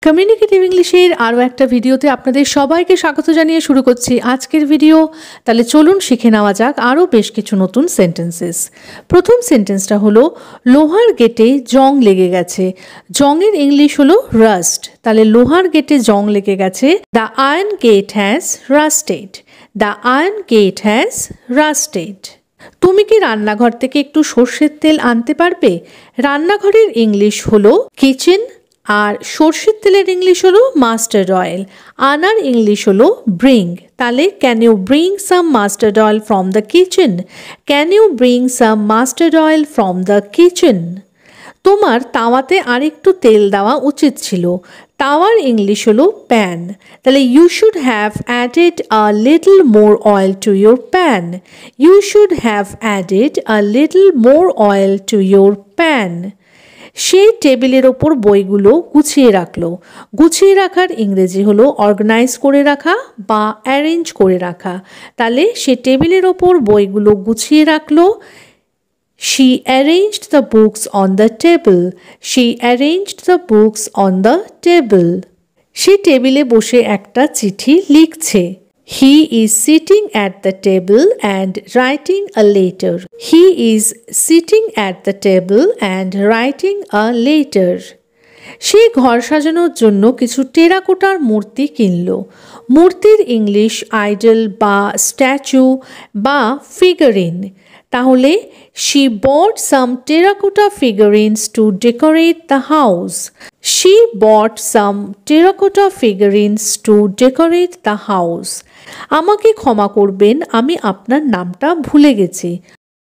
Communicative ইংলিশের আরও একটা ভিডিওতে আপনাদের সবাইকে স্বাগত জানিয়ে শুরু করছি আজকের ভিডিও। তাহলে চলুন শিখে নেওয়া যাক আরও বেশ কিছু নতুন সেন্টেন্সেস। প্রথম সেন্টেন্সটা হলো লোহার গেটে জং লেগে গেছে। জংয়ের ইংলিশ হলো রাস্ট। তাহলে লোহার গেটে জং লেগে গেছে, the iron gate has rusted. The iron gate has rusted. তুমি কি রান্নাঘর থেকে একটু সর্ষের তেল আনতে পারবে? রান্নাঘরের ইংলিশ হলো কিচেন, আর সর্ষের তেলের ইংলিশ হলো মাস্টার্ড অয়েল। আনার ইংলিশ হলো ব্রিং। তাহলে can you bring some mustard oil from the kitchen? Can you bring some mustard oil from the kitchen? তোমার তাওয়াতে আরেকটু তেল দেওয়া উচিত ছিল। তাওয়ার ইংলিশ হলো প্যান। তাহলে you should have added a little more oil to your pan. You should have added a little more oil to your pan. সে টেবিলের ওপর বইগুলো গুছিয়ে রাখলো। গুছিয়ে রাখার ইংরেজি হলো অর্গানাইজ করে রাখা বা অ্যারেঞ্জ করে রাখা। তাহলে সে টেবিলের ওপর বইগুলো গুছিয়ে রাখলো। She arranged the books on the table. She arranged the books on the table. সে টেবিলে বসে একটা চিঠি লিখছে। He is sitting at the table and writing a letter. He is sitting at the table and writing a letter. সে ঘর সাজানোর জন্য কিছু টেরাকোটার মূর্তি কিনল। মূর্তির ইংলিশ আইডল বা স্ট্যাচু বা ফিগারিন। তাহলে she bought some terracotta figurines to decorate the house. She bought some terracotta figurines to decorate the house. আমাকে ক্ষমা করবেন, আমি আপনার নামটা ভুলে গেছি।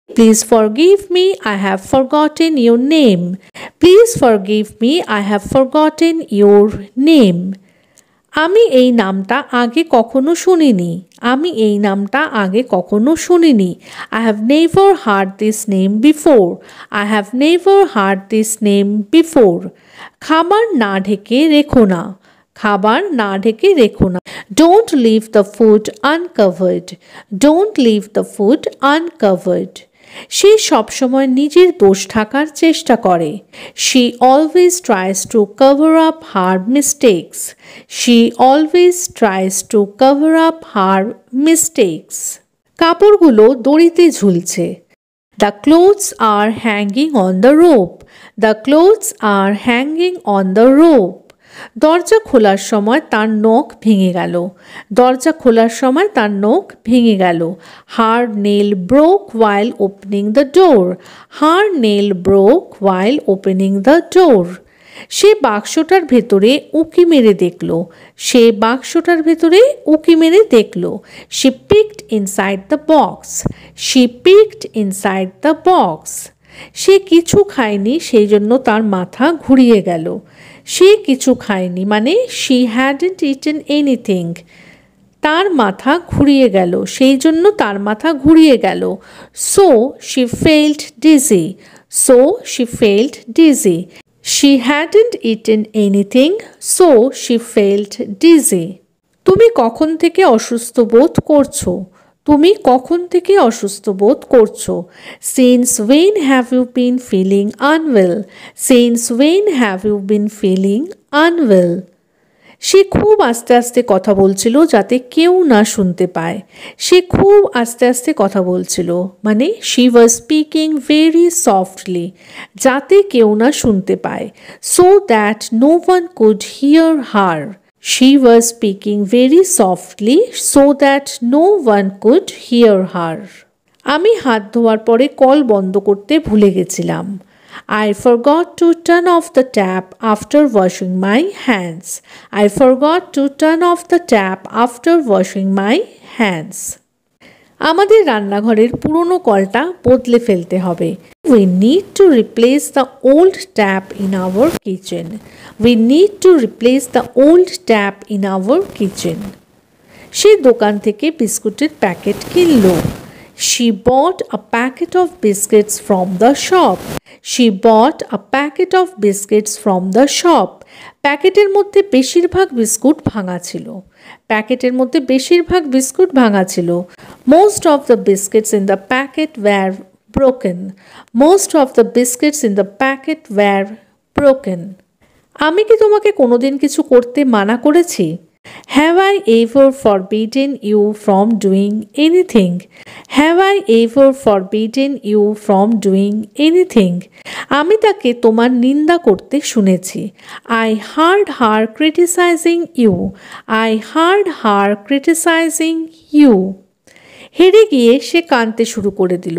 Please forgive me, I have forgotten your name. Please forgive me, I have forgotten your name. আমি এই নামটা আগে কখনো শুনিনি। আমি এই নামটা আগে কখনো শুনিনি। I have never heard this name before. I have never heard this name before. খাবার না ঢেকে রেখো না। খাবার না ঢেকে রেখো না। Don't leave the food uncovered. Don't leave the food uncovered. সে সবসময় নিজের দোষ ঢাকার চেষ্টা করে। She always tries to cover up her mistakes. She always tries to cover up her mistakes. কাপড়গুলো দড়িতে ঝুলছে। The clothes are hanging on the rope. The clothes are hanging on the rope. দরজা খোলার সময় তার নখ ভেঙে গেল। দরজা খোলার সময় তার নখ ভেঙে গেল। Her nail broke while opening the door. Her nail broke while opening the door. সে বাক্সটার ভেতরে উঁকি মেরে দেখল। সে বাক্সটার ভেতরে উঁকি মেরে দেখল। She peeked inside the box. She peeked inside the box. সে কিছু খায়নি, সেই জন্য তার মাথা ঘুরিয়ে গেল। সে কিছু খায়নি মানে she hadn't eaten anything. তার মাথা ঘুরিয়ে গেল, সেই জন্য তার মাথা ঘুরিয়ে গেল। So she felt dizzy. So she felt dizzy. She hadn't eaten anything, so she felt dizzy. তুমি কখন থেকে অসুস্থ বোধ করছো? তুমি কখন থেকে অসুস্থ বোধ করছো? Since when have you been feeling unwell? Since when have you been feeling unwell? সে খুব আস্তে আস্তে কথা বলছিল যাতে কেউ না শুনতে পায়। সে খুব আস্তে আস্তে কথা বলছিল মানে she was speaking very softly, যাতে কেউ না শুনতে পায়। So that no one could hear her. She was speaking very softly so that no one could hear her. আমি হাত ধোয়ার পরে কল বন্ধ করতে ভুলে গেছিলাম। I forgot to turn off the tap after washing my hands. I forgot to turn off the tap after washing my hands. আমাদের রান্নাঘরের পুরনো কলটা বদলে ফেলতে হবে। We need to replace the old tap in our kitchen. We need to replace the old tap in our kitchen. সে দোকান থেকে বিস্কুটের packet কিনল। She bought a packet of biscuits from the shop. She bought a packet of biscuits from the shop. প্যাকেটের মধ্যে বেশিরভাগ biscuit ভাঙা ছিল। প্যাকেটের মধ্যে বেশিরভাগ বিস্কুট ভাঙা ছিল। Most of the biscuits in the packet were broken. Most of the biscuits in the packet were broken. আমি কি তোমাকে কোনোদিন কিছু করতে মানা করেছি? Have I ever forbidden you from doing anything? Have I ever forbidden you from doing anything? আমি তাকে তোমার নিন্দা করতে শুনেছি। I heard her criticizing you. I heard her criticizing you. হেরে গিয়ে সে কাঁদতে শুরু করে দিল।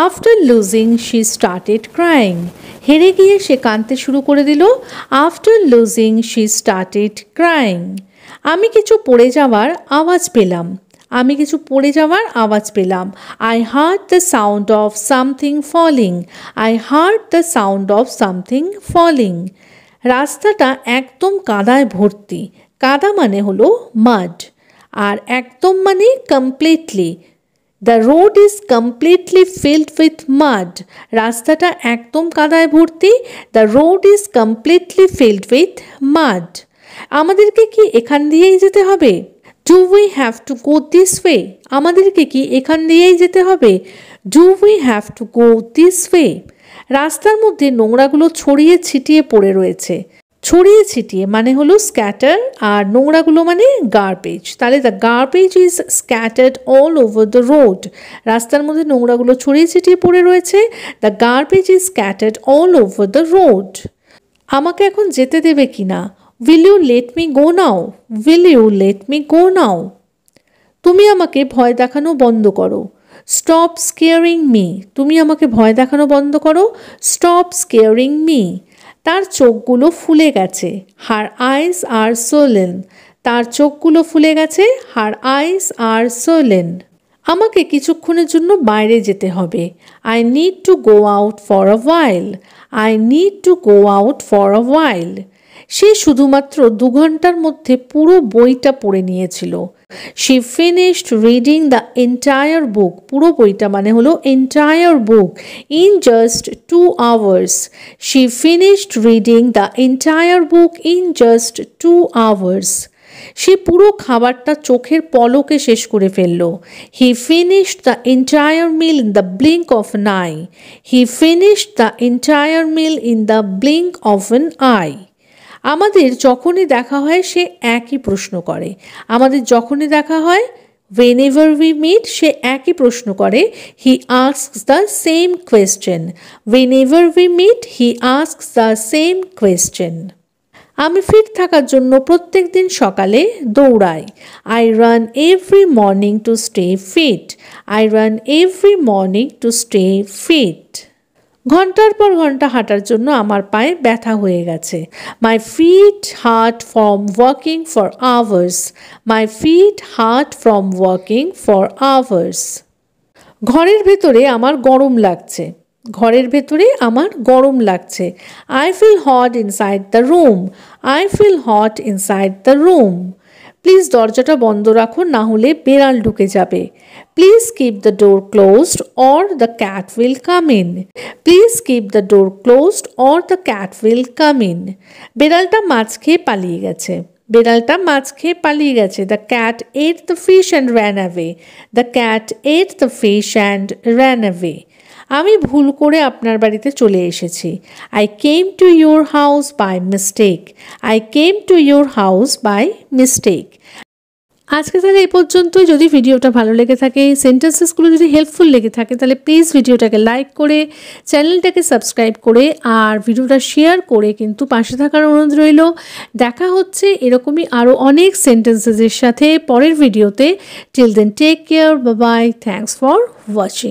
After losing she started crying. হেরে গিয়ে সে কাঁদতে শুরু করে দিল। After losing she started crying. আমি কিছু পড়ে যাওয়ার আওয়াজ পেলাম। আমি কিছু পড়ে যাওয়ার আওয়াজ পেলাম। I heard the sound of something falling. I heard the sound of something falling. রাস্তাটা একদম কাদায় ভর্তি। কাদা মানে হলো mud, আর একদম মানে completely. The road is completely filled with mud. রাস্তাটা একদম কাদায় ভর্তি। The road is completely filled with mud. আমাদেরকে কি এখান দিয়েই যেতে হবে? Do we have to go this way? আমাদেরকে কি এখান দিয়েই যেতে হবে? Do we have to go this way? রাস্তার মধ্যে নোংরাগুলো ছড়িয়ে ছিটিয়ে পড়ে রয়েছে। ছড়িয়ে ছিটিয়ে মানে হলো স্ক্যাটার, আর নোংরাগুলো মানে গার্বেজ। তাহলে the garbage is scattered all over the road. রাস্তার মধ্যে নোংরাগুলো ছড়িয়ে ছিটিয়ে পড়ে রয়েছে। The garbage is scattered all over the road. আমাকে এখন যেতে দেবে কি না? Will you let me go now? Will you let me go now? তুমি আমাকে ভয় দেখানো বন্ধ করো। Stop scaring me. তুমি আমাকে ভয় দেখানো বন্ধ করো। Stop scaring me. তার চোখগুলো ফুলে গেছে। Her eyes are swollen. তার চোখগুলো ফুলে গেছে। Her eyes are swollen. আমাকে কিছুক্ষণের জন্য বাইরে যেতে হবে। I need to go out for a while. I need to go out for a while. সে শুধুমাত্র 2 ঘন্টার মধ্যে পুরো বইটা পড়ে নিয়েছিল। She finished reading the entire book. পুরো বইটা মানে হলো entire book in just 2 hours. She finished reading the entire book in just 2 hours. সে পুরো খাবারটা চোখের পলকে শেষ করে ফেলল। He finished the entire meal in the blink of an eye. He finished the entire meal in the blink of an eye. আমাদের যখনই দেখা হয় সে একই প্রশ্ন করে। আমাদের যখনই দেখা হয় whenever we meet সে একই প্রশ্ন করে। He asks the same question. Whenever we meet he asks the same question. আমি ফিট থাকার জন্য প্রত্যেক দিন সকালে দৌড়াই। I run every morning to stay fit. I run every morning to stay fit. ঘন্টার পর ঘন্টা হাঁটার জন্য আমার পায়ে ব্যথা হয়ে গেছে। My feet hurt from walking for hours. My feet hurt from walking for hours. ঘরের ভেতরে আমার গরম লাগছে। ঘরের ভেতরে আমার গরম লাগছে। I feel hot inside the room. I feel hot inside the room. Please দরজাটা বন্ধ রাখো, না হলে বেড়াল ঢুকে যাবে। Please keep the door closed or the cat will come in. Please keep the door closed or the cat will come in. বেড়ালটা মাছ খেয়ে পালিয়ে গেছে। বেড়ালটা মাছ খেয়ে পালিয়ে গেছে। The cat ate the fish and ran away. The cat ate the fish and ran away. আমি ভুল করে আপনার বাড়িতে চলে এসেছি। I came to your house by mistake. I came to your house by mistake. আজকে তাহলে এই পর্যন্তই। যদি ভিডিওটা ভালো লেগে থাকে, সেন্টেন্সেসগুলো যদি হেল্পফুল লেগে থাকে, তাহলে প্লিজ ভিডিওটাকে লাইক করে চ্যানেলটাকে সাবস্ক্রাইব করে আর ভিডিওটা শেয়ার করে কিন্তু পাশে থাকার অনুরোধ রইল। দেখা হচ্ছে এরকমই আরও অনেক সেন্টেন্সেসের সাথে পরের ভিডিওতে। Till then take care, bye bye, thanks for watching.